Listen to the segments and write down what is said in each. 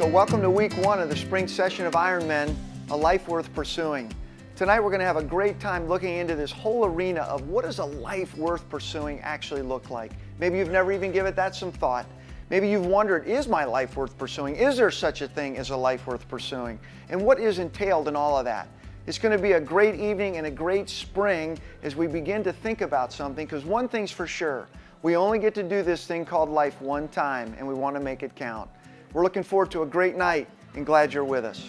So welcome to week 1 of the spring session of Ironmen, a life worth pursuing. Tonight we're going to have a great time looking into this whole arena of what does a life worth pursuing actually look like. Maybe you've never even given that some thought. Maybe you've wondered, is my life worth pursuing? Is there such a thing as a life worth pursuing? And what is entailed in all of that? It's going to be a great evening and a great spring as we begin to think about something, because one thing's for sure, we only get to do this thing called life one time, and we want to make it count. We're looking forward to a great night and glad you're with us.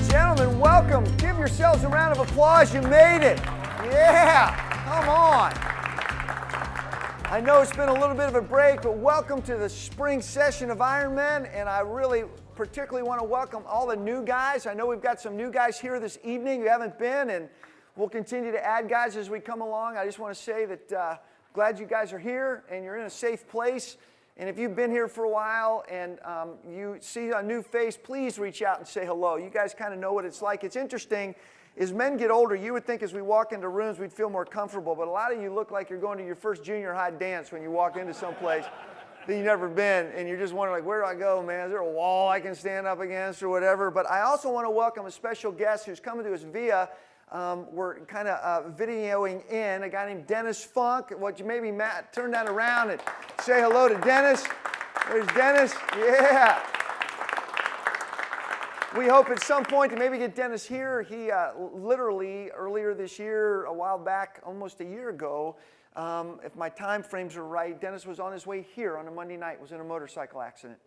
Gentlemen, welcome. Give yourselves a round of applause. You made it. Yeah, come on. I know it's been a little bit of a break, but welcome to the spring session of Ironmen, and I really particularly want to welcome all the new guys. I know we've got some new guys here this evening who haven't been, and we'll continue to add guys as we come along. I just want to say that glad you guys are here and you're in a safe place. And if you've been here for a while and you see a new face, please reach out and say hello. You guys kind of know what it's like. It's interesting. As men get older, you would think as we walk into rooms we'd feel more comfortable, but a lot of you look like you're going to your first junior high dance when you walk into some place that you've never been, and you're just wondering, like, where do I go, man? Is there a wall I can stand up against or whatever? But I also want to welcome a special guest who's coming to us via we're kind of videoing in a guy named Dennis Funk. Maybe Matt, turn that around and say hello to Dennis. There's Dennis. Yeah. We hope at some point to maybe get Dennis here. He literally earlier this year, a while back, almost a year ago, if my time frames are right, Dennis was on his way here on a Monday night, was in a motorcycle accident.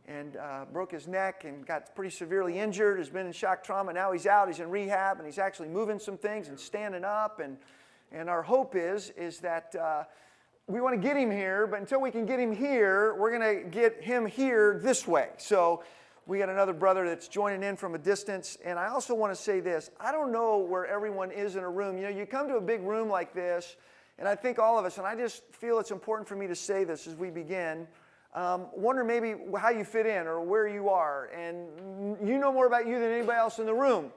And broke his neck and got pretty severely injured, has been in shock trauma. Now he's out, he's in rehab, and he's actually moving some things and standing up. And our hope is that we want to get him here, but until we can get him here, we're going to get him here this way. So we got another brother that's joining in from a distance. And I also want to say this. I don't know where everyone is in a room. You know, you come to a big room like this, and I think all of us, and I just feel it's important for me to say this as we begin, wonder maybe how you fit in or where you are, and you know more about you than anybody else in the room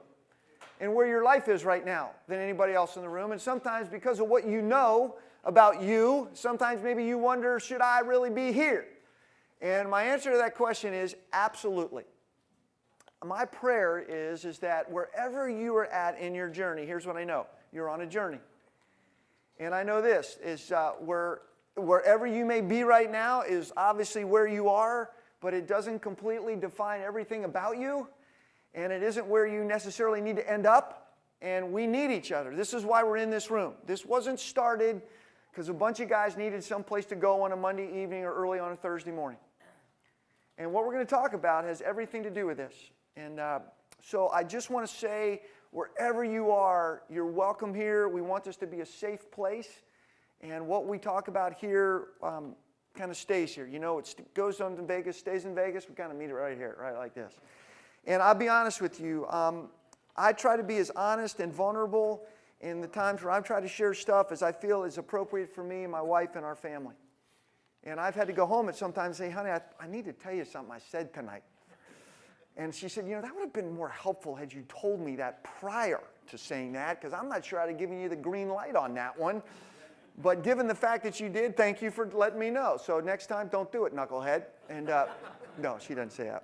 and where your life is right now than anybody else in the room. And sometimes because of what you know about you, sometimes maybe you wonder, should I really be here? And my answer to that question is absolutely. My prayer is that wherever you are at in your journey, here's what I know, you're on a journey. And I know this is wherever you may be right now is obviously where you are, but it doesn't completely define everything about you, and it isn't where you necessarily need to end up, and we need each other. This is why we're in this room. This wasn't started because a bunch of guys needed some place to go on a Monday evening or early on a Thursday morning. And what we're going to talk about has everything to do with this. And so I just want to say, wherever you are, you're welcome here. We want this to be a safe place. And what we talk about here kind of stays here. You know, it goes on to Vegas, stays in Vegas. We kind of meet it right here, right like this. And I'll be honest with you. I try to be as honest and vulnerable in the times where I've tried to share stuff as I feel is appropriate for me, my wife, and our family. And I've had to go home and sometimes say, honey, I need to tell you something I said tonight. And she said, you know, that would have been more helpful had you told me that prior to saying that, because I'm not sure I'd have given you the green light on that one. But given the fact that you did, thank you for letting me know. So next time, don't do it, knucklehead. And no, she doesn't say that.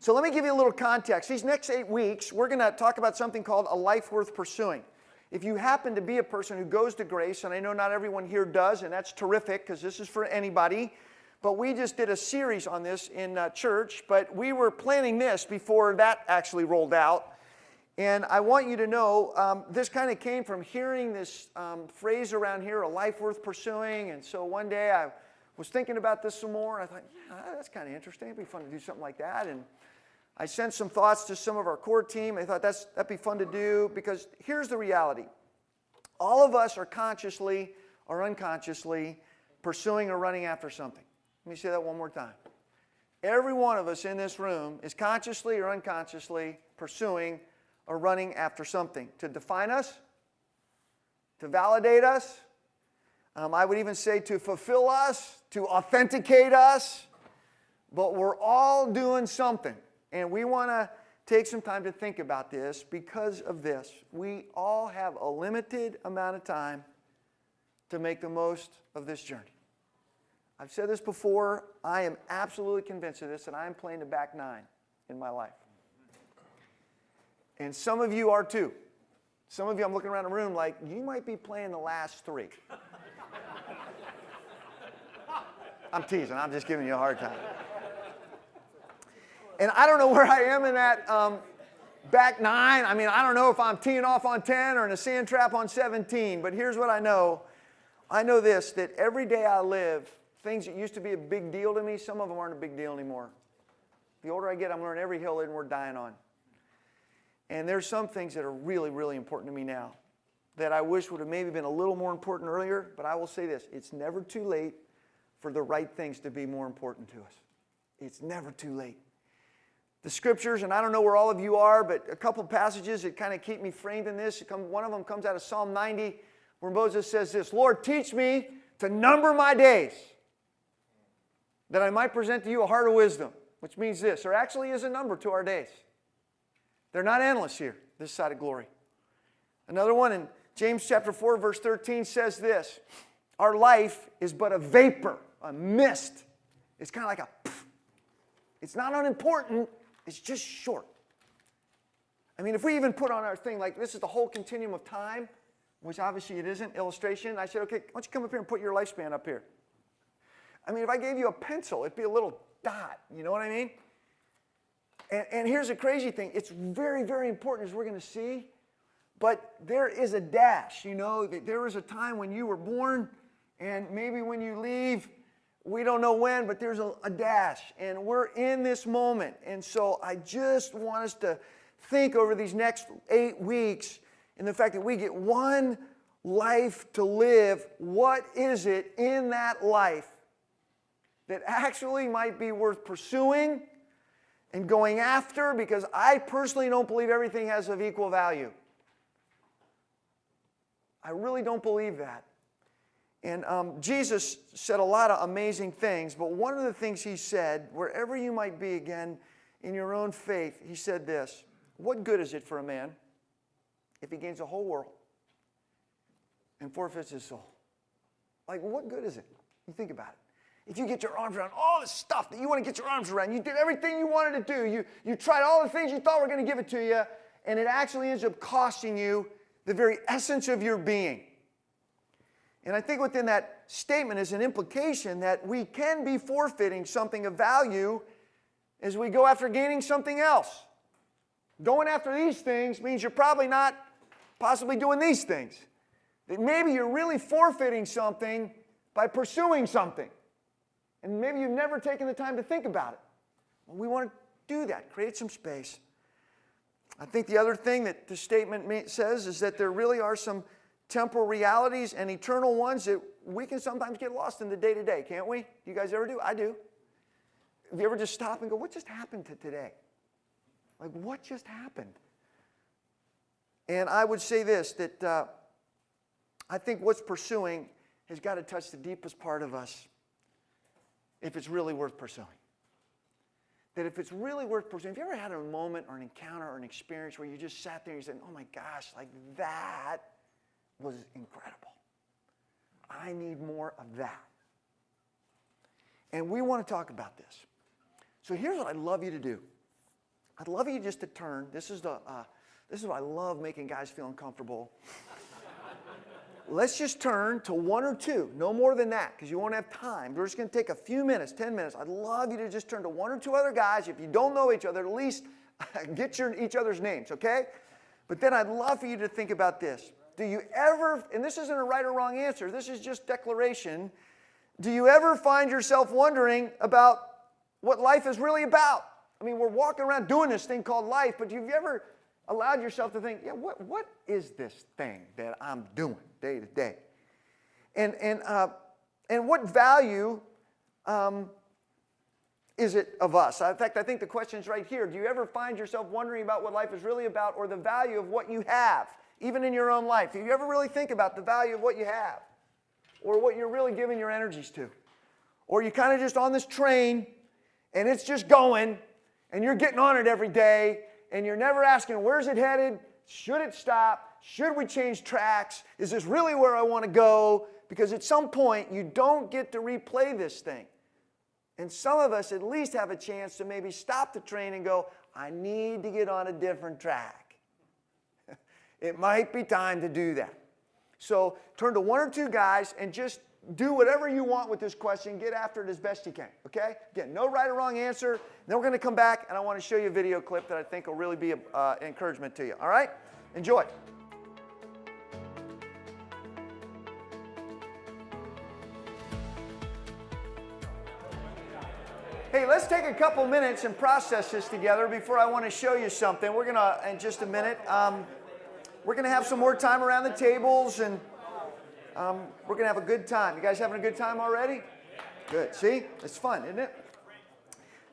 So let me give you a little context. These next 8 weeks, we're going to talk about something called a life worth pursuing. If you happen to be a person who goes to Grace, and I know not everyone here does, and that's terrific because this is for anybody, but we just did a series on this in church, but we were planning this before that actually rolled out. And I want you to know, this kind of came from hearing this phrase around here, a life worth pursuing. And so one day I was thinking about this some more. And I thought, yeah, that's kind of interesting. It'd be fun to do something like that. And I sent some thoughts to some of our core team. I thought that'd be fun to do because here's the reality. All of us are consciously or unconsciously pursuing or running after something. Let me say that one more time. Every one of us in this room is consciously or unconsciously pursuing or running after something to define us, to validate us, I would even say to fulfill us, to authenticate us, but we're all doing something. And we want to take some time to think about this because of this. We all have a limited amount of time to make the most of this journey. I've said this before. I am absolutely convinced of this, and I am playing the back nine in my life. And some of you are too. Some of you, I'm looking around the room like, you might be playing the last three. I'm teasing. I'm just giving you a hard time. And I don't know where I am in that back nine. I mean, I don't know if I'm teeing off on 10 or in a sand trap on 17. But here's what I know. I know this, that every day I live, things that used to be a big deal to me, some of them aren't a big deal anymore. The older I get, I'm learning every hill and we're dying on. And there's some things that are really, really important to me now that I wish would have maybe been a little more important earlier. But I will say this, it's never too late for the right things to be more important to us. It's never too late. The scriptures, and I don't know where all of you are, but a couple passages that kind of keep me framed in this. One of them comes out of Psalm 90, where Moses says this, Lord, teach me to number my days, that I might present to you a heart of wisdom, which means this, there actually is a number to our days. They're not endless here, this side of glory. Another one in James chapter 4, verse 13 says this, our life is but a vapor, a mist. It's kind of like a pff. It's not unimportant, it's just short. I mean, if we even put on our thing like this is the whole continuum of time, which obviously it isn't, illustration, I said, okay, why don't you come up here and put your lifespan up here? I mean, if I gave you a pencil, it'd be a little dot, you know what I mean? And here's the crazy thing, it's very, very important as we're going to see, but there is a dash, you know, there was a time when you were born, and maybe when you leave, we don't know when, but there's a dash, and we're in this moment. And so I just want us to think over these next 8 weeks in the fact that we get one life to live. What is it in that life that actually might be worth pursuing and going after? Because I personally don't believe everything has of equal value. I really don't believe that. And Jesus said a lot of amazing things, but one of the things he said, wherever you might be again in your own faith, he said this, what good is it for a man if he gains the whole world and forfeits his soul? Like, what good is it? You think about it. If you get your arms around all the stuff that you want to get your arms around, you did everything you wanted to do, you tried all the things you thought were going to give it to you, and it actually ends up costing you the very essence of your being. And I think within that statement is an implication that we can be forfeiting something of value as we go after gaining something else. Going after these things means you're probably not possibly doing these things. That maybe you're really forfeiting something by pursuing something. And maybe you've never taken the time to think about it. Well, we want to do that, create some space. I think the other thing that the statement says is that there really are some temporal realities and eternal ones that we can sometimes get lost in the day-to-day, can't we? Do you guys ever do? I do. Have you ever just stop and go, what just happened to today? Like, what just happened? And I would say this, that I think what's pursuing has got to touch the deepest part of us if it's really worth pursuing. That if it's really worth pursuing, have you ever had a moment or an encounter or an experience where you just sat there and you said, oh my gosh, like that was incredible. I need more of that. And we want to talk about this. So here's what I'd love you to do. I'd love you just to turn. This is what I love, making guys feel uncomfortable. Let's just turn to one or two, no more than that, because you won't have time. We're just going to take a few minutes, 10 minutes. I'd love you to just turn to one or two other guys. If you don't know each other, at least get each other's names, okay? But then I'd love for you to think about this. Do you ever, and this isn't a right or wrong answer, this is just declaration, do you ever find yourself wondering about what life is really about? I mean, we're walking around doing this thing called life, but have you ever allowed yourself to think, yeah, what is this thing that I'm doing day to day? And what value is it of us? In fact, I think the question's right here. Do you ever find yourself wondering about what life is really about or the value of what you have, even in your own life? Do you ever really think about the value of what you have or what you're really giving your energies to? Or you kind of just on this train and it's just going and you're getting on it every day and you're never asking, where's it headed? Should it stop? should we change tracks? Is this really where I want to go? Because at some point, you don't get to replay this thing. And some of us at least have a chance to maybe stop the train and go, I need to get on a different track. It might be time to do that. So turn to one or two guys and just do whatever you want with this question. Get after it as best you can, okay? Again, no right or wrong answer. Then we're going to come back, and I want to show you a video clip that I think will really be an encouragement to you, all right? Enjoy. Hey, let's take a couple minutes and process this together before I want to show you something. We're going to, in just a minute, we're going to have some more time around the tables, and we're going to have a good time. You guys having a good time already? Good. See? It's fun, isn't it?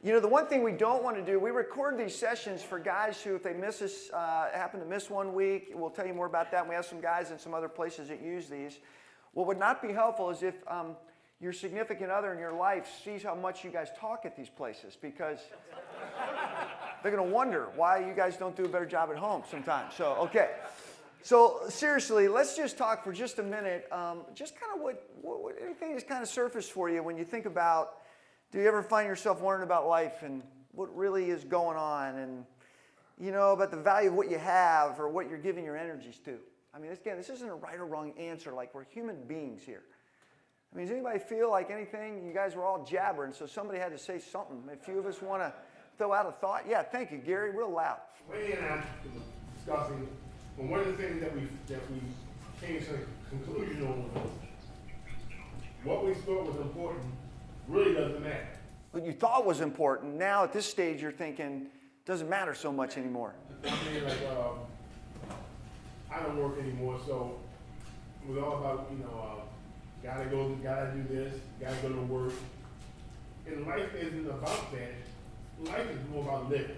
You know, the one thing we don't want to do, we record these sessions for guys who, if they miss us, happen to miss one week, we'll tell you more about that. We have some guys in some other places that use these. What would not be helpful is if your significant other in your life sees how much you guys talk at these places, because they're going to wonder why you guys don't do a better job at home sometimes. So, okay. So, seriously, let's just talk for just a minute. Just kind of what anything that's kind of surfaced for you when you think about, do you ever find yourself wondering about life and what really is going on, and, you know, about the value of what you have or what you're giving your energies to? I mean, again, this isn't a right or wrong answer. Like, we're human beings here. I mean, does anybody feel like anything? You guys were all jabbering, so somebody had to say something. A few of us want to throw out a thought. Yeah, thank you, Gary. Real loud. Way in and discussing, and one of the things that we came to a conclusion on was what we thought was important really doesn't matter. What you thought was important, now at this stage you're thinking doesn't matter so much anymore. I mean, like, I don't work anymore, so it was all about, you know, gotta do this, gotta go to work. And life isn't about that. Life is more about living.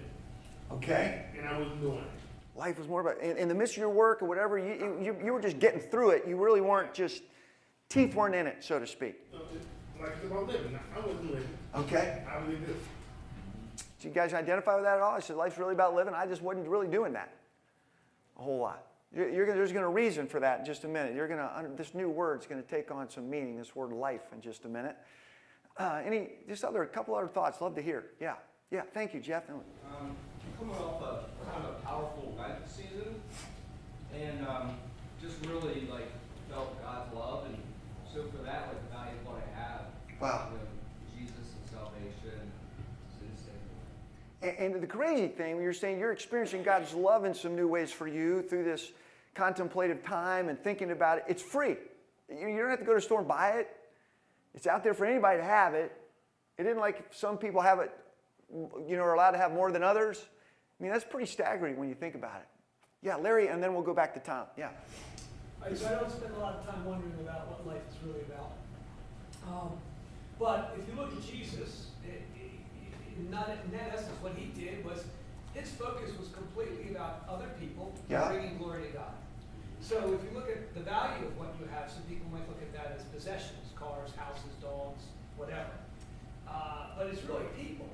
Okay. And I wasn't doing it. Life was more about, in the midst of your work or whatever, you were just getting through it. You really weren't just, teeth weren't in it, so to speak. Life is about living. I wasn't living. Okay. I really did. Do you guys identify with that at all? I said, life's really about living. I just wasn't really doing that a whole lot. There's going to reason for that in just a minute. This new word's going to take on some meaning, this word life, in just a minute. A couple other thoughts, love to hear. Yeah, thank you, Jeff. Coming off a kind of a powerful Lent season, and just really like felt God's love, and so for that, like the value of what I have. Wow. You know, Jesus and salvation is insane. And the crazy thing, when you're saying you're experiencing God's love in some new ways for you through this contemplative time and thinking about it, it's free. You don't have to go to a store and buy it. It's out there for anybody to have it. It isn't like some people have it, you know, are allowed to have more than others. I mean, that's pretty staggering when you think about it. Yeah, Larry, and then we'll go back to Tom. Yeah. I don't spend a lot of time wondering about what life is really about. But if you look at Jesus, in that essence, what he did was his focus was completely about other people bringing glory to God. So if you look at the value of what you have, some people might look at that as possessions, cars, houses, dogs, whatever. But it's really people.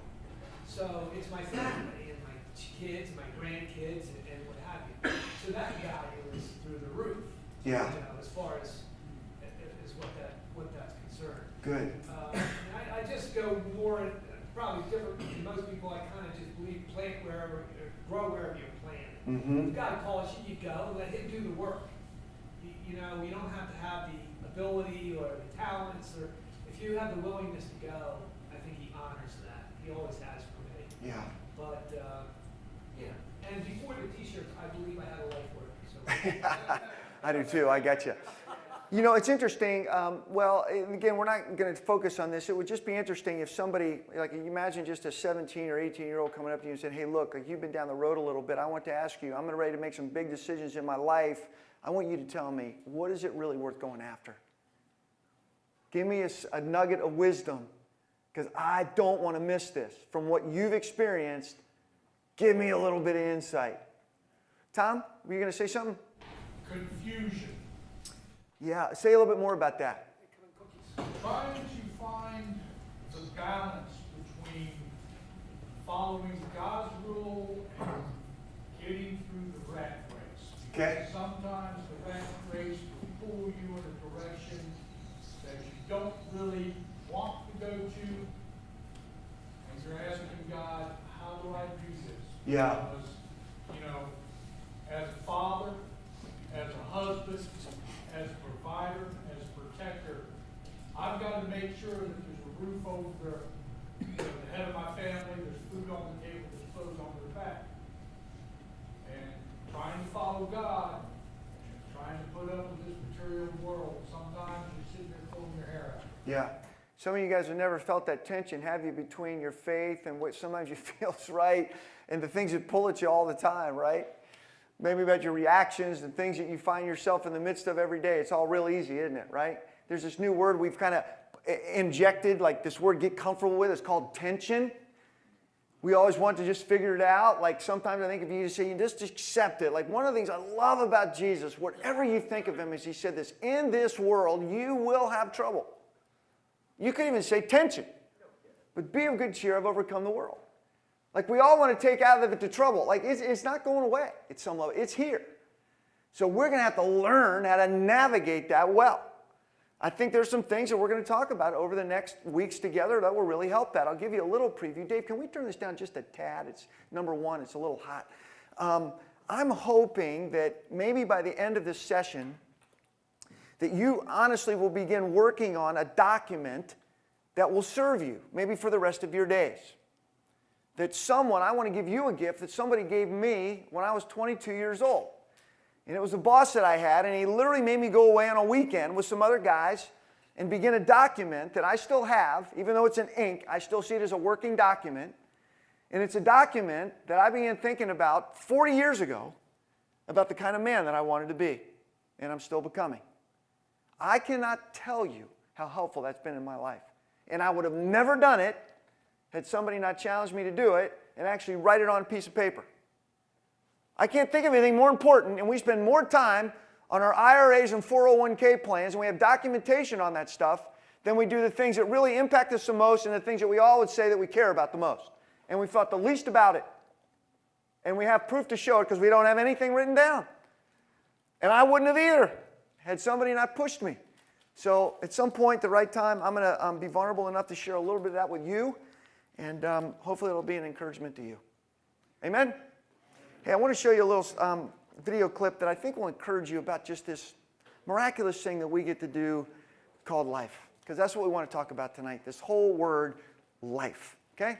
So it's my family and my kids, my grandkids, and what have you. So that value is through the roof. Yeah. You know, as far as what that's concerned. Good. I just go more, probably different than most people. I kind of just believe plant wherever, grow wherever you plant. Mm-hmm. If God calls you, you go. Let Him do the work. You know, you don't have to have the ability or the talents, or if you have the willingness to go, I think He honors that. He always has for me. Yeah. But yeah. And before the T-shirts, I believe I had a life work. So. I do too. I got you. You know, it's interesting. Well, again, we're not going to focus on this. It would just be interesting if somebody, like, you imagine just a 17 or 18-year-old coming up to you and saying, hey, look, like, you've been down the road a little bit. I want to ask you, I'm ready to make some big decisions in my life. I want you to tell me, what is it really worth going after? Give me a nugget of wisdom, because I don't want to miss this. From what you've experienced, give me a little bit of insight. Tom, were you going to say something? Confusion. Yeah, say a little bit more about that. Trying to find the balance between following God's rule and getting through the rat race. Okay. Sometimes the rat race will pull you in a direction that you don't really want to go to. And you're asking God, how do I do this? Yeah. Because, you know, as a father, as a husband, as a provider, as a protector, I've got to make sure that there's a roof over the head of my family, there's food on the table, there's clothes on their back. And trying to follow God, and trying to put up with this material world, sometimes you're sitting there pulling your hair out. Yeah. Some of you guys have never felt that tension, have you, between your faith and what sometimes you feel is right and the things that pull at you all the time, right? Maybe about your reactions and things that you find yourself in the midst of every day. It's all real easy, isn't it, right? There's this new word we've kind of injected, like this word get comfortable with. It's called tension. We always want to just figure it out. Like sometimes I think if you just say, you just accept it. Like one of the things I love about Jesus, whatever you think of him, is he said this, in this world you will have trouble. You could even say tension. But be of good cheer, I've overcome the world. Like we all want to take out of it the trouble. Like it's not going away at some level. It's here. So we're going to have to learn how to navigate that well. I think there's some things that we're going to talk about over the next weeks together that will really help that. I'll give you a little preview. Dave, can we turn this down just a tad? It's number one, it's a little hot. I'm hoping that maybe by the end of this session that you honestly will begin working on a document that will serve you, maybe for the rest of your days. That someone, I want to give you a gift that somebody gave me when I was 22 years old. And it was a boss that I had, and he literally made me go away on a weekend with some other guys and begin a document that I still have, even though it's in ink, I still see it as a working document. And it's a document that I began thinking about 40 years ago about the kind of man that I wanted to be, and I'm still becoming. I cannot tell you how helpful that's been in my life. And I would have never done it had somebody not challenged me to do it and actually write it on a piece of paper. I can't think of anything more important, and we spend more time on our IRAs and 401k plans, and we have documentation on that stuff, than we do the things that really impact us the most and the things that we all would say that we care about the most. And we thought the least about it. And we have proof to show it because we don't have anything written down. And I wouldn't have either had somebody not pushed me. So at some point, the right time, I'm going to be vulnerable enough to share a little bit of that with you. And hopefully it'll be an encouragement to you. Amen? Hey, I want to show you a little video clip that I think will encourage you about just this miraculous thing that we get to do called life. Because that's what we want to talk about tonight, this whole word, life. Okay?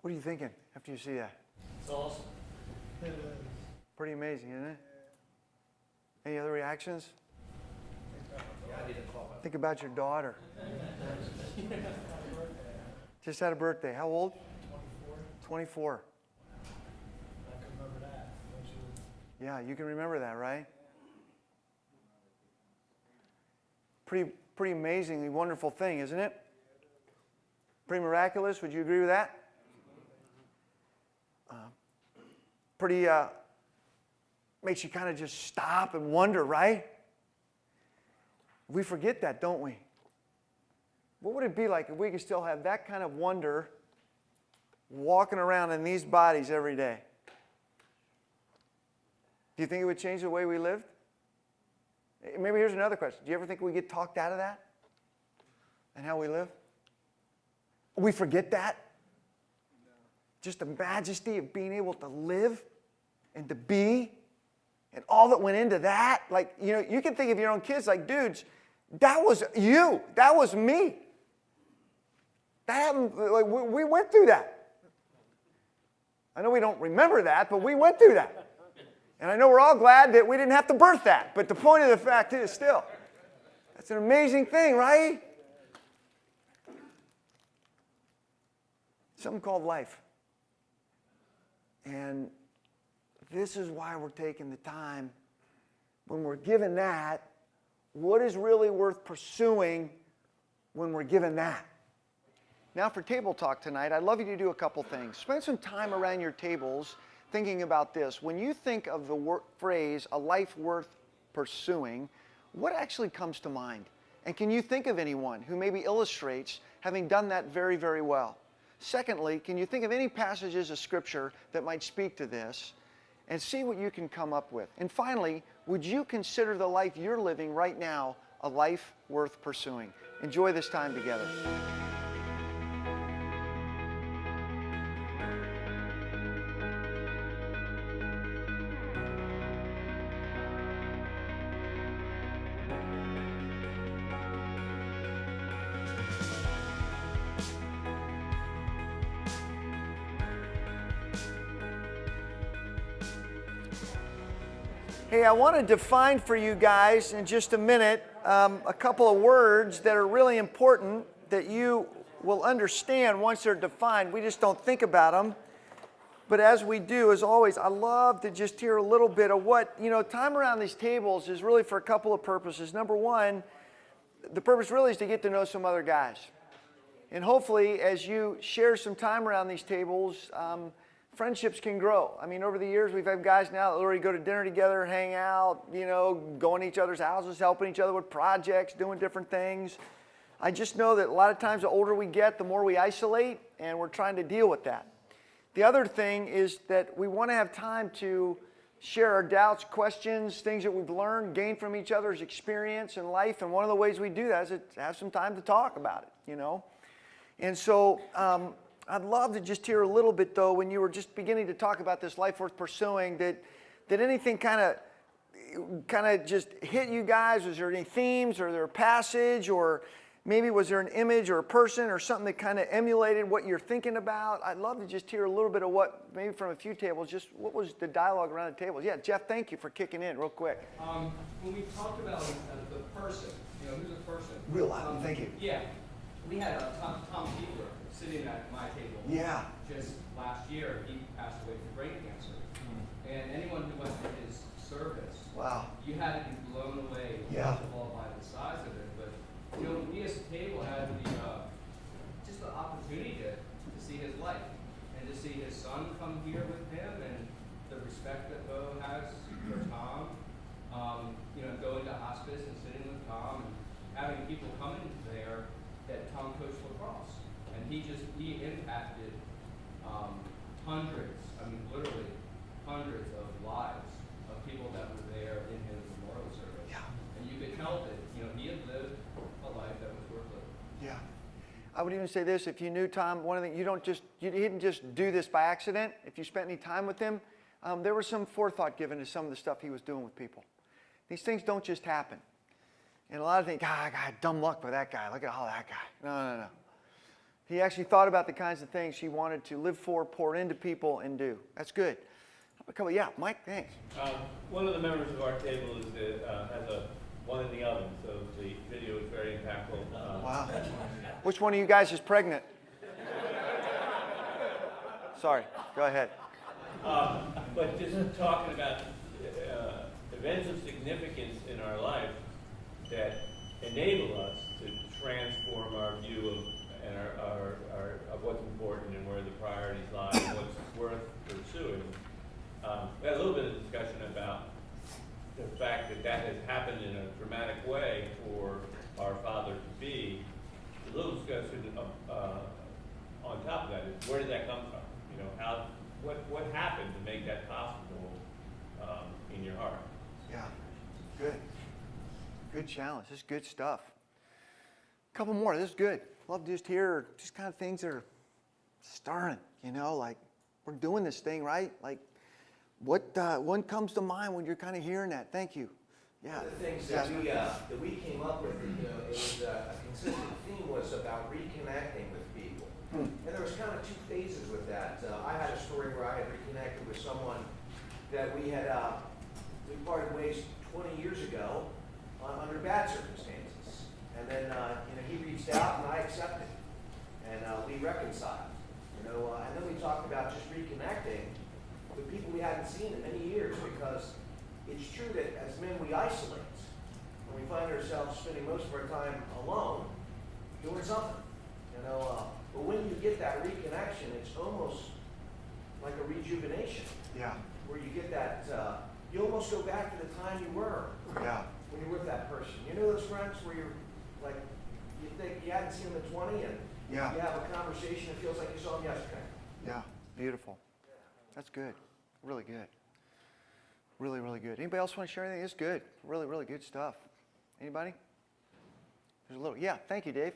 What are you thinking after you see that? It's awesome. Pretty amazing, isn't it? Any other reactions? Think about your daughter. Just had a birthday. How old? 24. I can remember that. Yeah, you can remember that, right? Pretty amazingly wonderful thing, isn't it? Pretty miraculous. Would you agree with that? Pretty makes you kind of just stop and wonder, right? We forget that, don't we? What would it be like if we could still have that kind of wonder walking around in these bodies every day? Do you think it would change the way we lived? Maybe here's another question. Do you ever think we get talked out of that? And how we live? We forget that? Just the majesty of being able to live and to be and all that went into that. Like, you know, you can think of your own kids like, dudes, that was you. That was me. That happened, like, we went through that. I know we don't remember that, but we went through that. And I know we're all glad that we didn't have to birth that. But the point of the fact is still, that's an amazing thing, right? Something called life. And this is why we're taking the time, when we're given that, what is really worth pursuing when we're given that? Now for table talk tonight, I'd love you to do a couple things. Spend some time around your tables thinking about this. When you think of the phrase, a life worth pursuing, what actually comes to mind? And can you think of anyone who maybe illustrates having done that very, very well? Secondly, can you think of any passages of Scripture that might speak to this? And see what you can come up with. And finally, would you consider the life you're living right now a life worth pursuing? Enjoy this time together. Hey, I want to define for you guys in just a minute a couple of words that are really important that you will understand once they're defined. We just don't think about them. But as we do, as always, I love to just hear a little bit of what, you know, time around these tables is really for a couple of purposes. Number one, the purpose really is to get to know some other guys. And hopefully, as you share some time around these tables, friendships can grow. I mean, over the years, we've had guys now that already go to dinner together, hang out, you know, going to each other's houses, helping each other with projects, doing different things. I just know that a lot of times the older we get, the more we isolate, and we're trying to deal with that. The other thing is that we want to have time to share our doubts, questions, things that we've learned, gain from each other's experience in life, and one of the ways we do that is to have some time to talk about it, you know. And so, I'd love to just hear a little bit, though, when you were just beginning to talk about this life worth pursuing, that anything kind of just hit you guys? Was there any themes, or there a passage, or maybe was there an image or a person or something that kind of emulated what you're thinking about? I'd love to just hear a little bit of what, maybe from a few tables, just what was the dialogue around the tables? Yeah, Jeff, thank you for kicking in real quick. When we talked about the person, you know, who's a person? Real loud, thank you. Yeah, we had Tom Keebler sitting at my table. Yeah. Just last year, he passed away from brain cancer. And anyone who went to his service, Wow. you had to be blown away, Yeah. first of all, by the size of it. But, you know, we as a table had just the opportunity to see his life and to see his son come here with him, and the respect that Bo has for Tom. You know, going to hospice and sitting with Tom and having people coming there that Tom coached lacrosse. And he impacted hundreds, I mean literally hundreds of lives of people that were there in his memorial service. Yeah. And you could tell that, you know, he had lived a life that was worth living. Yeah. I would even say this, if you knew Tom, one of the things, you didn't just do this by accident. If you spent any time with him, there was some forethought given to some of the stuff he was doing with people. These things don't just happen. And a lot of things, God, dumb luck with that guy. Look at all that guy. No. He actually thought about the kinds of things he wanted to live for, pour into people, and do. That's good. Yeah, Mike, thanks. One of the members of our table has a one in the oven, so the video is very impactful. Wow. Which one of you guys is pregnant? Sorry, go ahead. But just talking about events of significance in our life that enable us to transform our view of of what's important and where the priorities lie and what's worth pursuing. We had a little bit of discussion about the fact that has happened in a dramatic way for our father to be. A little discussion on top of that is, where did that come from? You know, what happened to make that possible in your heart? Yeah, good. Good challenge. This is good stuff. A couple more. This is good. Love to just hear just kind of things that are stirring, you know, like we're doing this thing, right? Like what one comes to mind when you're kind of hearing that? Thank you. Yeah. One of the things that we came up with, you know, it was a consistent theme was about reconnecting with people. And there was kind of two phases with that. I had a story where I had reconnected with someone that we had we parted ways 20 years ago under bad circumstances. And then you know, he reached out and I accepted, and we reconciled. You know, and then we talked about just reconnecting with people we hadn't seen in many years, because it's true that as men we isolate, and we find ourselves spending most of our time alone doing something. You know, but when you get that reconnection, it's almost like a rejuvenation. Yeah. Where you get that, you almost go back to the time you were. Yeah. When you're with that person. You know those friends where you're like, you think you hadn't seen them in 20 and Yeah. you have a conversation, it feels like you saw them yesterday. Yeah. Beautiful. That's good. Really good. Really, really good. Anybody else want to share anything? It's good. Really, really good stuff. Anybody? There's a little. Yeah. Thank you, Dave.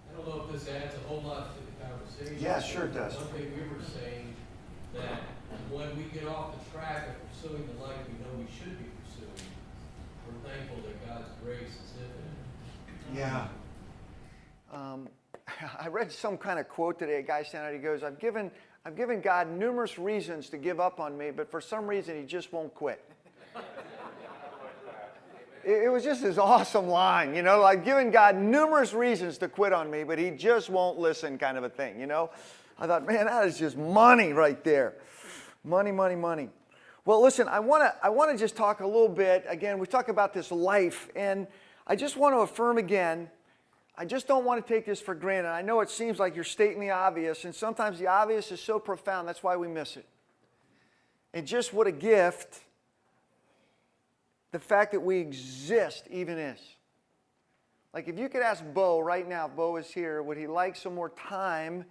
I don't know if this adds a whole lot to the conversation. Yeah, sure it does. One thing we were saying, that when we get off the track of pursuing the life we know we should be pursuing, we're thankful that God's grace is infinite. Yeah. I read some kind of quote today. A guy standing out, he goes, I've given God numerous reasons to give up on me, but for some reason he just won't quit. It was just this awesome line, you know, like giving God numerous reasons to quit on me, but he just won't listen, kind of a thing, you know. I thought, man, that is just money right there. Money, money, money. Well, listen, I want to just talk a little bit. Again, we talk about this life, and I just want to affirm again, I just don't want to take this for granted. I know it seems like you're stating the obvious, and sometimes the obvious is so profound, that's why we miss it. And just what a gift the fact that we exist even is. Like if you could ask Bo right now, if Bo is here, would he like some more time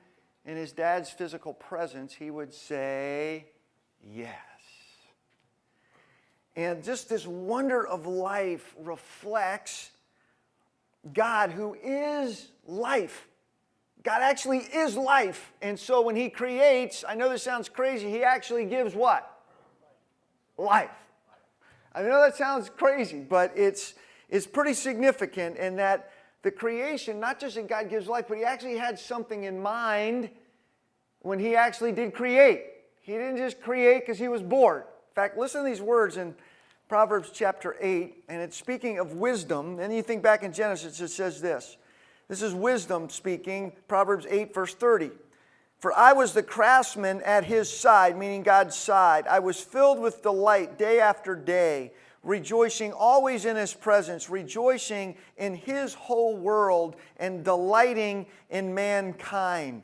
in his dad's physical presence? He would say yes. And just this wonder of life reflects God, who is life. God actually is life. And so when he creates, I know this sounds crazy, he actually gives what? Life. I know that sounds crazy, but it's pretty significant in that the creation, not just that God gives life, but he actually had something in mind when he actually did create. He didn't just create because he was bored. In fact, listen to these words in Proverbs chapter 8, and it's speaking of wisdom. Then you think back in Genesis, it says this. This is wisdom speaking, Proverbs 8, verse 30. For I was the craftsman at his side, meaning God's side. I was filled with delight day after day, rejoicing always in his presence, rejoicing in his whole world, and delighting in mankind.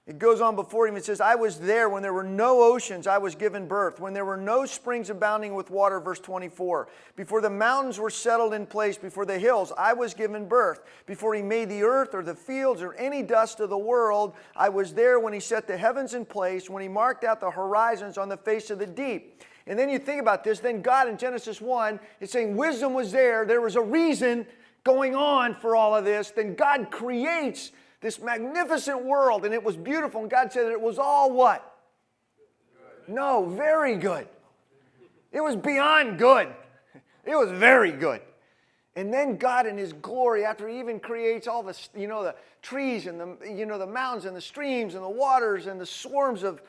It goes on before him. It says, I was there when there were no oceans, I was given birth. When there were no springs abounding with water, verse 24. Before the mountains were settled in place, before the hills, I was given birth. Before he made the earth or the fields or any dust of the world, I was there when he set the heavens in place, when he marked out the horizons on the face of the deep. And then you think about this, then God in Genesis 1 is saying wisdom was there. There was a reason going on for all of this. Then God creates this magnificent world, and it was beautiful, and God said that it was all what? Good. No, very good. It was beyond good. It was very good. And then God in his glory, after he even creates all the, the trees and the mountains and the streams and the waters and the swarms of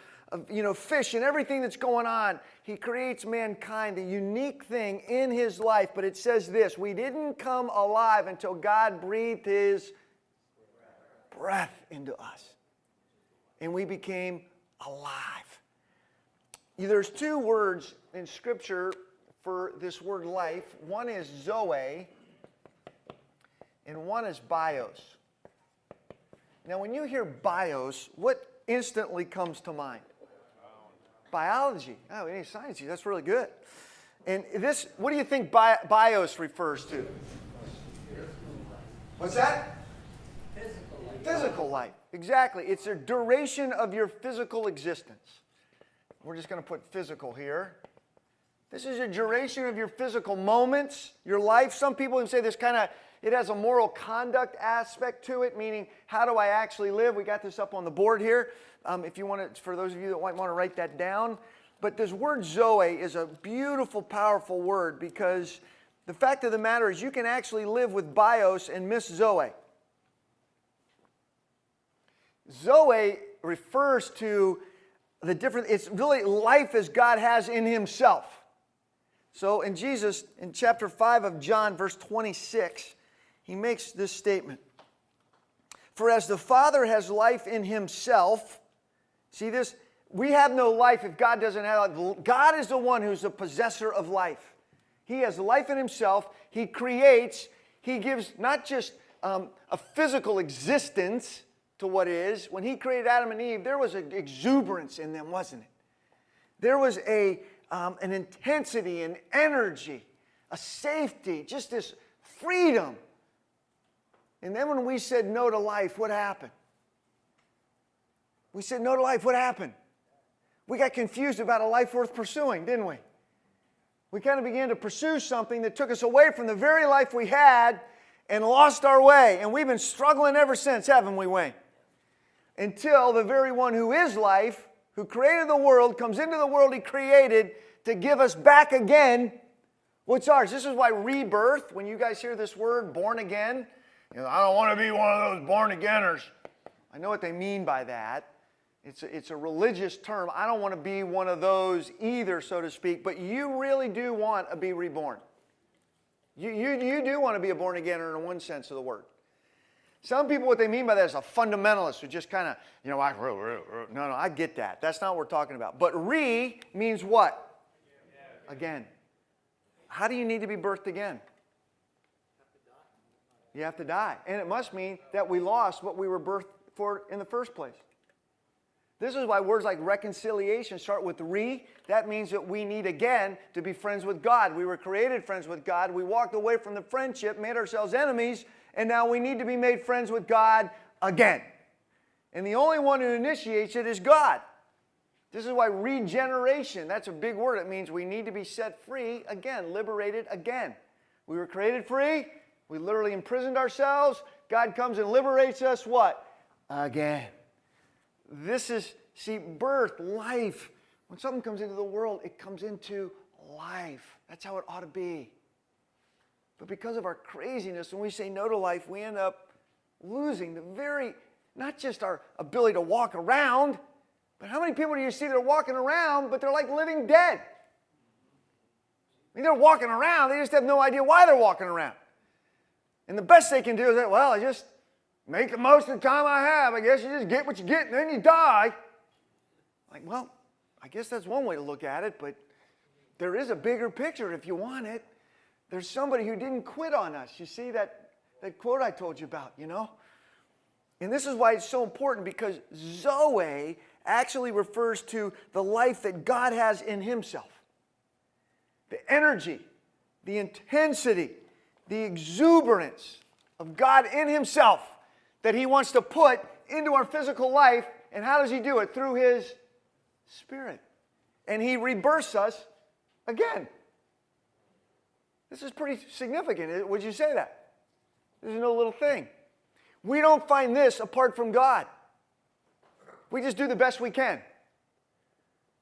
fish and everything that's going on, he creates mankind, the unique thing in his life. But it says this: we didn't come alive until God breathed his breath into us. And we became alive. There's two words in Scripture for this word life. One is Zoe, and one is bios. Now, when you hear bios, what instantly comes to mind? Biology. Oh, any science? That's really good. And this, what do you think bios refers to? What's that? Physical life. Exactly. It's a duration of your physical existence. We're just going to put physical here. This is a duration of your physical moments, your life. Some people would say this it has a moral conduct aspect to it, meaning how do I actually live? We got this up on the board here. If you want to, for those of you that might want to write that down. But this word Zoe is a beautiful, powerful word, because the fact of the matter is you can actually live with bios and miss Zoe. Zoe refers to the different, it's really life as God has in himself. So in Jesus, in chapter 5 of John, verse 26, he makes this statement. For as the Father has life in himself, see this, we have no life if God doesn't have life. God is the one who's the possessor of life. He has life in himself. He creates. He gives not just a physical existence to what is. When he created Adam and Eve, there was an exuberance in them, wasn't it? There was an intensity, an energy, a safety, just this freedom. And then when we said no to life, what happened? We said no to life, what happened? We got confused about a life worth pursuing, didn't we? We kind of began to pursue something that took us away from the very life we had and lost our way. And we've been struggling ever since, haven't we, Wayne? Until the very one who is life, who created the world, comes into the world he created to give us back again what's ours. This is why rebirth, when you guys hear this word, born again, I don't want to be one of those born againers. I know what they mean by that. It's a religious term. I don't want to be one of those either, so to speak, but you really do want to be reborn. You do want to be a born againer in one sense of the word. Some people, what they mean by that is a fundamentalist who just kind of, no, I get that. That's not what we're talking about. But means what? Again. How do you need to be birthed again? You have to die. And it must mean that we lost what we were birthed for in the first place. This is why words like reconciliation start with That means that we need again to be friends with God. We were created friends with God. We walked away from the friendship, made ourselves enemies, and now we need to be made friends with God again. And the only one who initiates it is God. This is why regeneration, that's a big word. It means we need to be set free again, liberated again. We were created free. We literally imprisoned ourselves. God comes and liberates us what? Again. This is, see, birth, life. When something comes into the world, it comes into life. That's how it ought to be. But because of our craziness, when we say no to life, we end up losing the very, not just our ability to walk around, but how many people do you see that are walking around, but they're like living dead? I mean, they're walking around, they just have no idea why they're walking around. And the best they can do is that, well, I just make the most of the time I have. I guess you just get what you get and then you die. Like, well, I guess that's one way to look at it, but there is a bigger picture if you want it. There's somebody who didn't quit on us. You see that quote I told you about, And this is why it's so important, because Zoe actually refers to the life that God has in himself. The energy, the intensity, the exuberance of God in himself that he wants to put into our physical life. And how does he do it? Through his Spirit. And he rebirths us again. This is pretty significant. Would you say that? This is no little thing. We don't find this apart from God. We just do the best we can.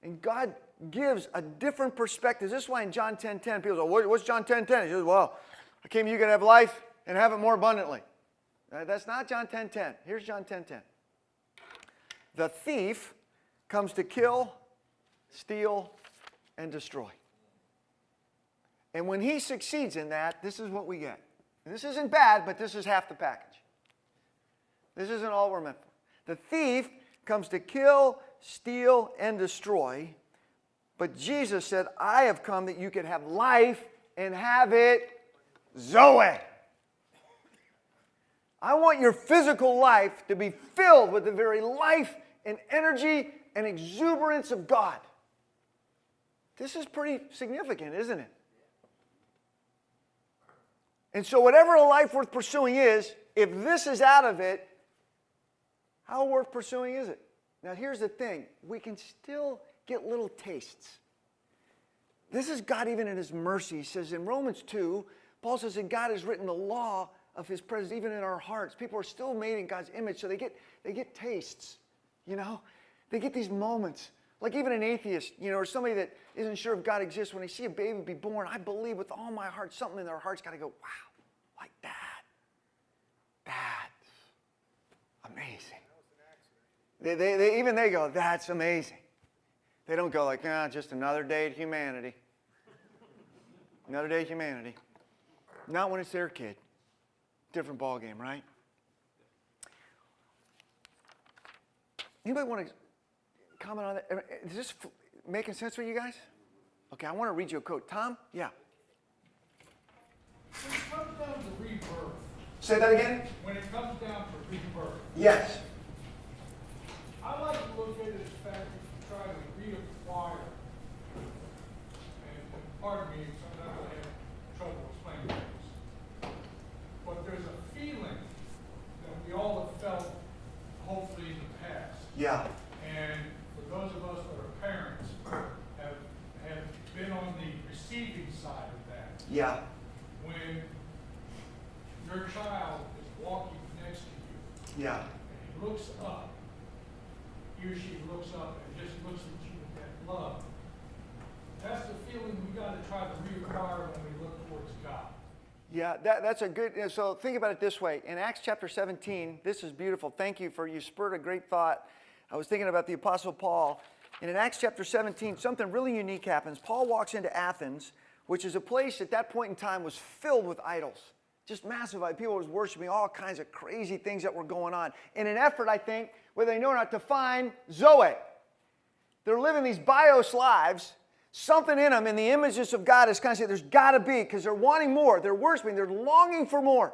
And God gives a different perspective. This is why in John 10:10, people say, what's John 10:10? He says, well, I came you could have life and have it more abundantly. That's not John 10:10. Here's John 10:10. The thief comes to kill, steal, and destroy. And when he succeeds in that, this is what we get. And this isn't bad, but this is half the package. This isn't all we're meant for. The thief comes to kill, steal, and destroy. But Jesus said, I have come that you could have life and have it Zoe. I want your physical life to be filled with the very life and energy and exuberance of God. This is pretty significant, isn't it? And so whatever a life worth pursuing is, if this is out of it, how worth pursuing is it? Now here's the thing. We can still get little tastes. This is God even in His mercy. He says in Romans 2, Paul says that God has written the law of His presence even in our hearts. People are still made in God's image, so they get tastes, you know? They get these moments. Like even an atheist, you know, or somebody that isn't sure if God exists, when they see a baby be born, I believe with all my heart, something in their heart's got to go, wow, like that. That's amazing. They go, that's amazing. They don't go like, just another day at humanity. Another day at humanity. Not when it's their kid. Different ball game, right? Anybody want to comment on that? Is this making sense for you guys? Okay, I want to read you a quote. Tom? Yeah. When it comes down to rebirth. Say that again? When it comes down to rebirth. Yes. I like to look at it as fact that you try to reacquire. And pardon me, sometimes I have trouble explaining things. But there's a feeling that we all have felt, hopefully, in the past. Yeah. And for those of us that are parents, have been on the receiving side of that. Yeah. When your child is walking next to you, Yeah. and he looks up, he or she looks up and just looks at you with that love. That's the feeling we got to try to reacquire when we look towards God. Yeah, that's a good, so think about it this way. In Acts chapter 17, this is beautiful. Thank you you spurred a great thought. I was thinking about the Apostle Paul. And in Acts chapter 17, something really unique happens. Paul walks into Athens, which is a place at that point in time was filled with idols. Just massive. People was worshiping all kinds of crazy things that were going on. In an effort, I think, whether they know or not, to find Zoe. They're living these bios lives. Something in them, in the images of God, is kind of saying there's got to be, because they're wanting more. They're worshiping. They're longing for more.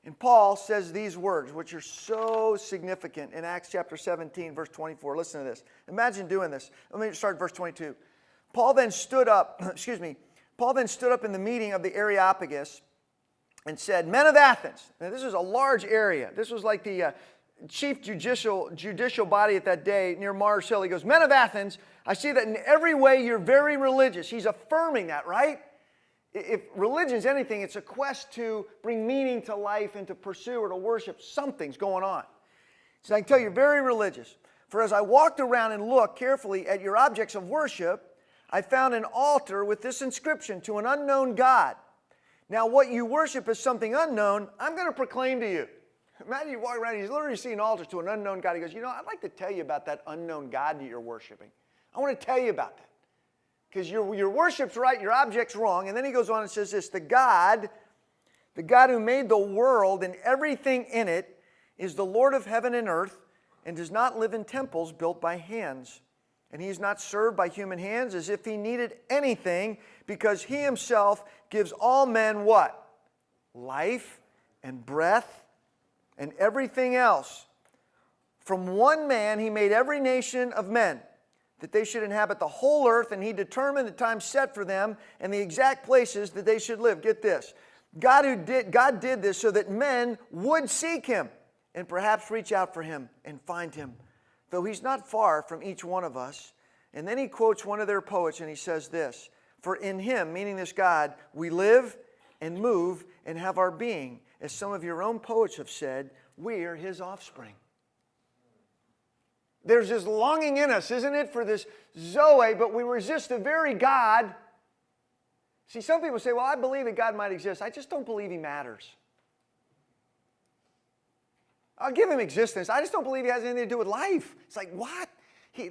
And Paul says these words, which are so significant in Acts chapter 17, verse 24. Listen to this. Imagine doing this. Let me start at verse 22. Paul then stood up in the meeting of the Areopagus and said, Men of Athens. Now, this is a large area. This was like the chief judicial body at that day near Mars Hill. He goes, Men of Athens, I see that in every way you're very religious. He's affirming that, right? If religion's anything, it's a quest to bring meaning to life and to pursue or to worship. Something's going on. So I can tell you're very religious. For as I walked around and looked carefully at your objects of worship, I found an altar with this inscription, to an unknown God. Now what you worship as something unknown, I'm going to proclaim to you. Imagine you walk around, he's literally seeing altars to an unknown God. He goes, I'd like to tell you about that unknown God that you're worshiping. I want to tell you about that. Because your worship's right, your object's wrong. And then he goes on and says this, the God who made the world and everything in it is the Lord of heaven and earth and does not live in temples built by hands. And he is not served by human hands as if he needed anything, because he himself gives all men what? Life and breath and everything else. From one man he made every nation of men, that they should inhabit the whole earth, and he determined the time set for them and the exact places that they should live. Get this. God did this so that men would seek him and perhaps reach out for him and find him, though he's not far from each one of us. And then he quotes one of their poets and he says this, For in him, meaning this God, we live and move and have our being. As some of your own poets have said, we are his offspring. There's this longing in us, isn't it, for this Zoe, but we resist the very God See, some people say, well, I believe that God might exist. I just don't believe he matters. I'll give him existence. I just don't believe he has anything to do with life. It's like, what?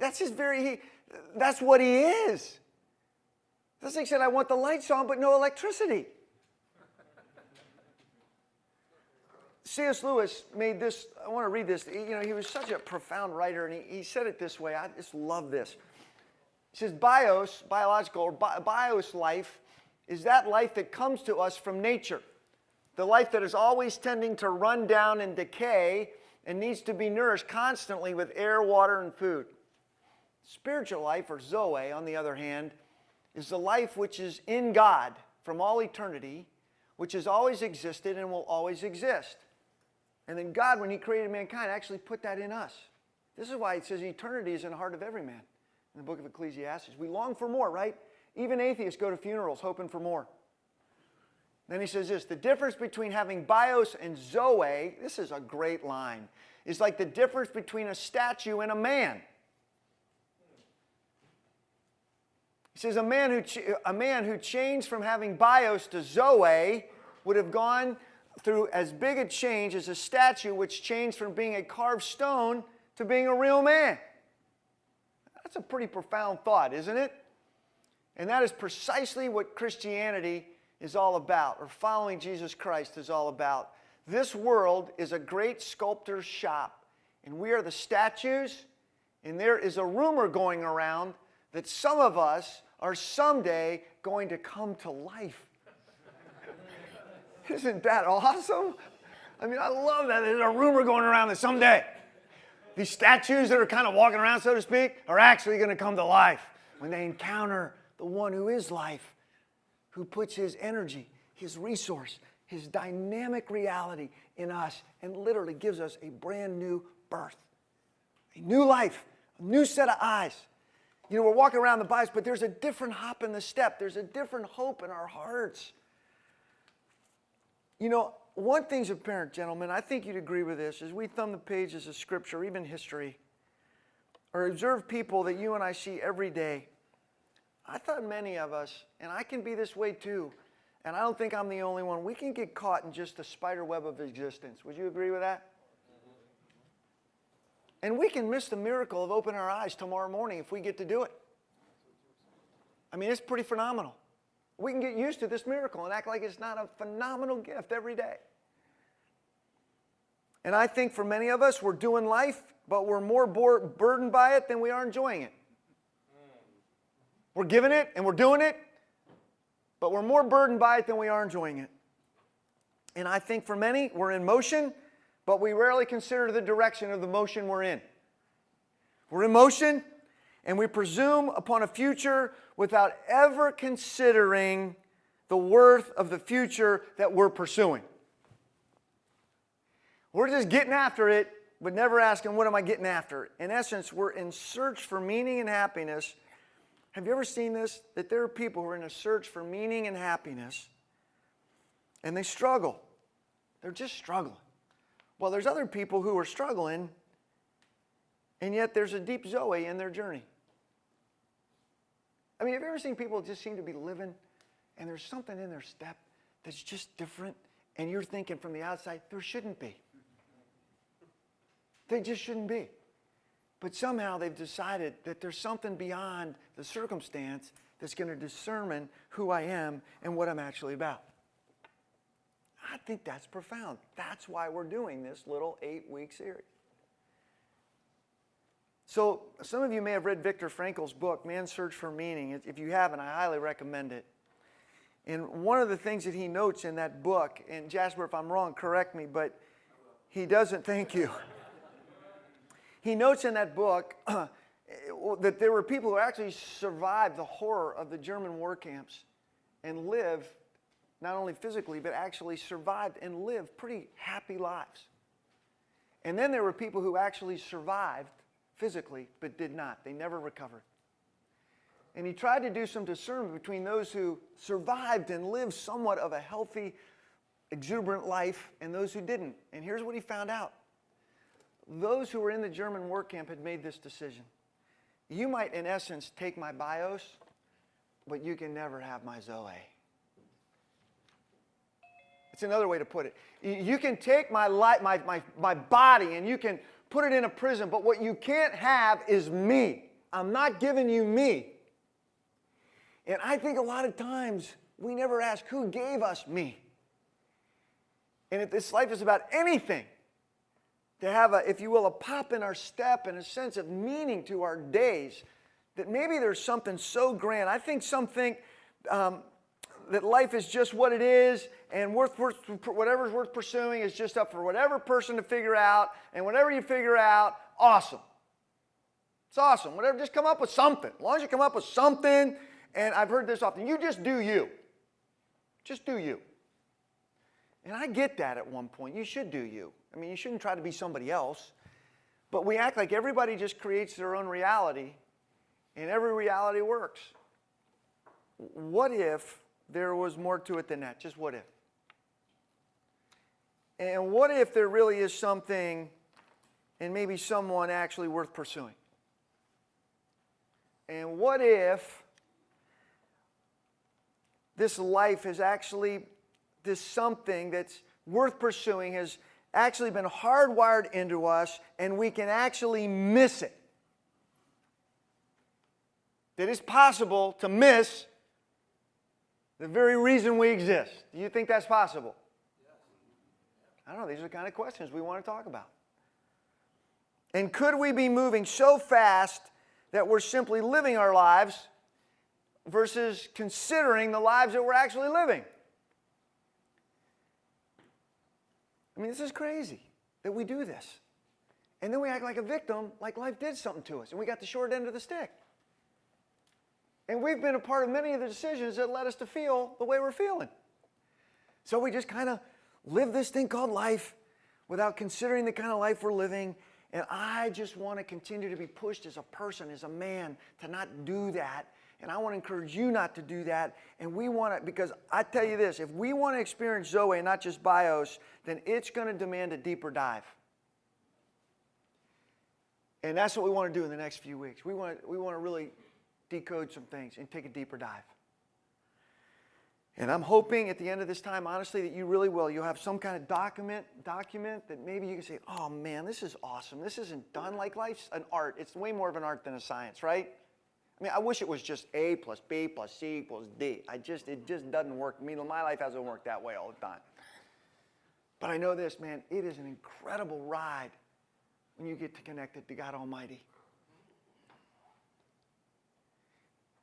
That's what he is. This thing said, I want the lights on, but no electricity. C.S. Lewis made this, I want to read this. He was such a profound writer, and he said it this way. I just love this. He says, biological, or bios life is that life that comes to us from nature. The life that is always tending to run down and decay and needs to be nourished constantly with air, water, and food. Spiritual life, or Zoe, on the other hand, is the life which is in God from all eternity, which has always existed and will always exist. And then God, when he created mankind, actually put that in us. This is why it says eternity is in the heart of every man in the book of Ecclesiastes. We long for more, right? Even atheists go to funerals hoping for more. Then he says this, the difference between having bios and Zoe, this is a great line, is like the difference between a statue and a man. He says a man who changed from having bios to Zoe would have gone through as big a change as a statue which changed from being a carved stone to being a real man. That's a pretty profound thought, isn't it? And that is precisely what Christianity is all about, or following Jesus Christ is all about. This world is a great sculptor's shop, and we are the statues, and there is a rumor going around that some of us are someday going to come to life. Isn't that awesome? I mean, I love that. There's a rumor going around that someday these statues that are kind of walking around, so to speak, are actually going to come to life when they encounter the one who is life, who puts his energy, his resource, his dynamic reality in us and literally gives us a brand new birth, a new life, a new set of eyes. We're walking around the Bible, but there's a different hop in the step. There's a different hope in our hearts. One thing's apparent, gentlemen, I think you'd agree with this, as we thumb the pages of Scripture, even history, or observe people that you and I see every day, I thought many of us, and I can be this way too, and I don't think I'm the only one, we can get caught in just the spider web of existence. Would you agree with that? And we can miss the miracle of opening our eyes tomorrow morning if we get to do it. I mean, it's pretty phenomenal. We can get used to this miracle and act like it's not a phenomenal gift every day. And I think for many of us, we're doing life, but we're more burdened by it than we are enjoying it. We're giving it and we're doing it, but we're more burdened by it than we are enjoying it. And I think for many, we're in motion, but we rarely consider the direction of the motion we're in. We're in motion, and we presume upon a future without ever considering the worth of the future that we're pursuing. We're just getting after it, but never asking, what am I getting after? In essence, we're in search for meaning and happiness. Have you ever seen this? That there are people who are in a search for meaning and happiness, and they struggle. They're just struggling. Well, there's other people who are struggling, and yet there's a deep Zoe in their journey. I mean, have you ever seen people just seem to be living, and there's something in their step that's just different, and you're thinking from the outside, there shouldn't be. They just shouldn't be. But somehow they've decided that there's something beyond the circumstance that's going to determine who I am and what I'm actually about. I think that's profound. That's why we're doing this little 8-week series. So some of you may have read Viktor Frankl's book, Man's Search for Meaning. If you haven't, I highly recommend it. And one of the things that he notes in that book, and Jasper, if I'm wrong, correct me, but he doesn't, thank you. He notes in that book that there were people who actually survived the horror of the German war camps and lived, not only physically, but actually survived and lived pretty happy lives. And then there were people who actually survived physically, but did not. They never recovered. And he tried to do some discernment between those who survived and lived somewhat of a healthy, exuberant life and those who didn't. And here's what he found out. Those who were in the German war camp had made this decision. You might, in essence, take my bios, but you can never have my Zoe. It's another way to put it. You can take my life, my body, and you can put it in a prison, but what you can't have is me. I'm not giving you me. And I think a lot of times we never ask who gave us me. And if this life is about anything, to have a, if you will, a pop in our step and a sense of meaning to our days, that maybe there's something so grand. I think some think that life is just what it is, and whatever's worth pursuing is just up for whatever person to figure out, and whatever you figure out, awesome. It's awesome. Whatever, just come up with something. As long as you come up with something, and I've heard this often, you just do you. Just do you. And I get that at one point. You should do you. I mean, you shouldn't try to be somebody else. But we act like everybody just creates their own reality, and every reality works. What if there was more to it than that? Just what if? And what if there really is something and maybe someone actually worth pursuing? And what if this life is actually, this something that's worth pursuing has actually been hardwired into us and we can actually miss it? That it's possible to miss the very reason we exist. Do you think that's possible? I don't know. These are the kind of questions we want to talk about. And could we be moving so fast that we're simply living our lives versus considering the lives that we're actually living? I mean, this is crazy that we do this. And then we act like a victim, like life did something to us, and we got the short end of the stick. And we've been a part of many of the decisions that led us to feel the way we're feeling. So we just kind of live this thing called life without considering the kind of life we're living. And I just want to continue to be pushed as a person, as a man, to not do that. And I want to encourage you not to do that. And we want to, because I tell you this, if we want to experience Zoe, not just bios, then it's going to demand a deeper dive. And that's what we want to do in the next few weeks. We want to really decode some things and take a deeper dive. And I'm hoping at the end of this time, honestly, that you really will. You'll have some kind of document that maybe you can say, oh man, this is awesome. This isn't done like life's an art. It's way more of an art than a science, right? I mean, I wish it was just A plus B plus C equals D. It just doesn't work. I mean, my life hasn't worked that way all the time. But I know this, man, it is an incredible ride when you get to connect it to God Almighty.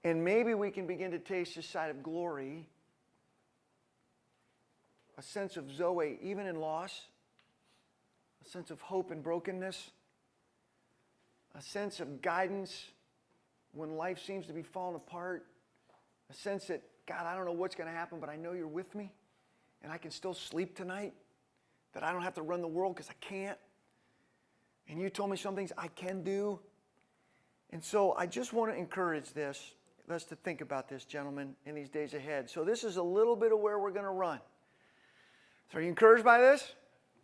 And maybe we can begin to taste this side of glory, a sense of Zoe even in loss, a sense of hope in brokenness, a sense of guidance when life seems to be falling apart, a sense that, God, I don't know what's going to happen, but I know you're with me, and I can still sleep tonight, that I don't have to run the world because I can't, and you told me some things I can do. And so I just want to encourage us to think about this, gentlemen, in these days ahead. So this is a little bit of where we're going to run. So are you encouraged by this?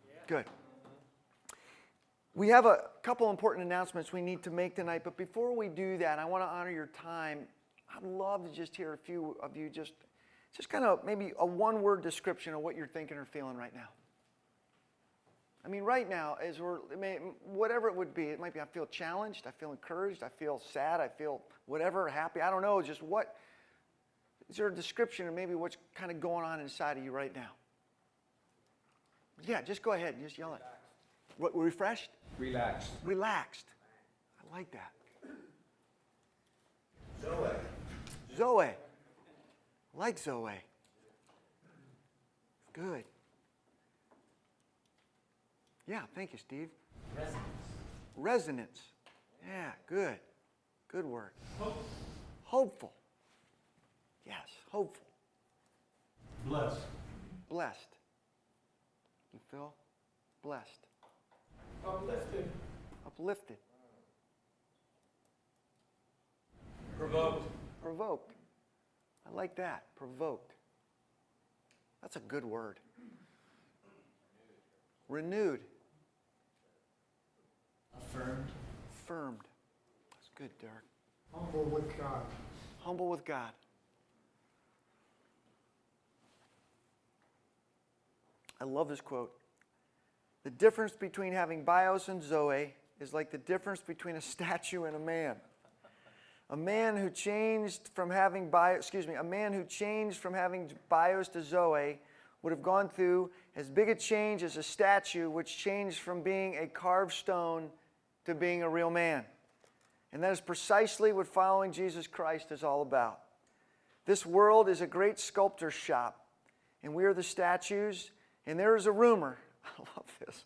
Yeah. Good. We have a couple important announcements we need to make tonight, but before we do that, I want to honor your time. I'd love to just hear a few of you just kind of maybe a one-word description of what you're thinking or feeling right now. I mean, right now, whatever it would be, it might be I feel challenged, I feel encouraged, I feel sad, I feel whatever, happy, I don't know, just what, is there a description of maybe what's kind of going on inside of you right now? Yeah, just go ahead and just yell it. What, refreshed? Relaxed. Relaxed. I like that. Zoe. I like Zoe. Good. Yeah, thank you, Steve. Resonance. Yeah, good. Good word. Hopeful. Yes, hopeful. Blessed. You feel? Blessed. Uplifted. Provoked. I like that. Provoked. That's a good word. Renewed. Affirmed. That's good, Derek. Humble with God. Humble with God. I love this quote. The difference between having bios and zoe is like the difference between a statue and a man. A man who changed from having bios to zoe would have gone through as big a change as a statue which changed from being a carved stone to being a real man. And that is precisely what following Jesus Christ is all about. This world is a great sculptor's shop, and we are the statues, and there is a rumor, I love this,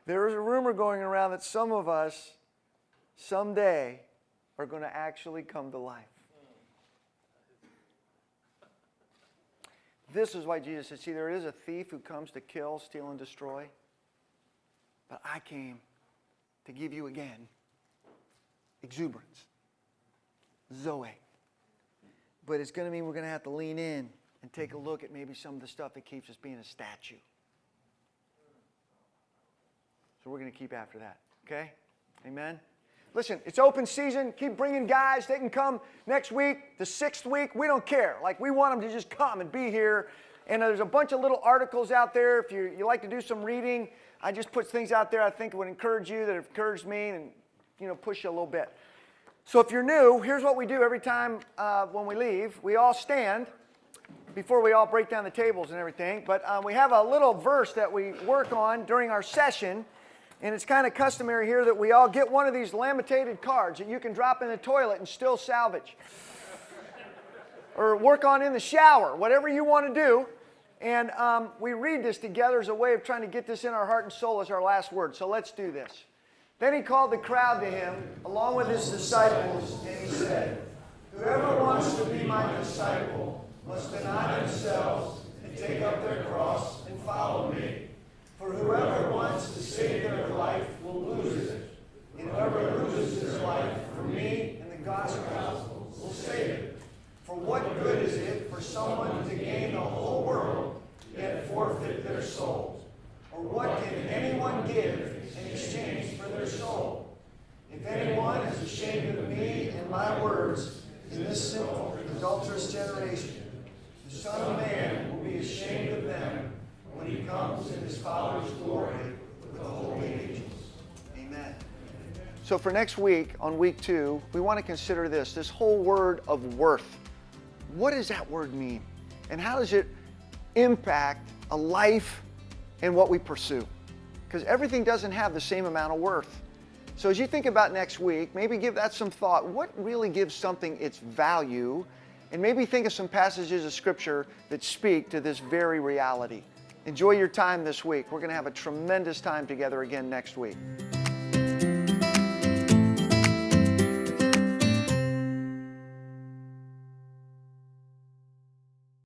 there is a rumor going around that some of us someday are going to actually come to life. This is why Jesus said, see, there is a thief who comes to kill, steal, and destroy, but I came to give you again exuberance, zoe. But it's going to mean we're going to have to lean in and take a look at maybe some of the stuff that keeps us being a statue. So we're going to keep after that, okay? Amen? Listen, it's open season. Keep bringing guys. They can come next week, the 6th week. We don't care. Like, we want them to just come and be here. And there's a bunch of little articles out there. If you like to do some reading, I just put things out there I think would encourage you, that have encouraged me, and push you a little bit. So if you're new, here's what we do every time when we leave. We all stand before we all break down the tables and everything. But we have a little verse that we work on during our session. And it's kind of customary here that we all get one of these laminated cards that you can drop in the toilet and still salvage. Or work on in the shower, whatever you want to do. And we read this together as a way of trying to get this in our heart and soul as our last word. So let's do this. Then he called the crowd to him, along with his disciples, and he said, whoever wants to be my disciple must deny themselves and take up their cross and follow me. For whoever wants to save their life will lose it, and whoever loses his life for me and the gospel will save it. For what good is it for someone to gain the whole world, yet forfeit their soul? Or what can anyone give in exchange for their soul? If anyone is ashamed of me and my words in this simple, adulterous generation, the Son of Man will be ashamed of them when he comes in his Father's glory with the holy angels. Amen. So for next week, on week 2, we want to consider this whole word of worth. What does that word mean? And how does it impact a life and what we pursue? Because everything doesn't have the same amount of worth. So as you think about next week, maybe give that some thought. What really gives something its value? And maybe think of some passages of Scripture that speak to this very reality. Enjoy your time this week. We're going to have a tremendous time together again next week.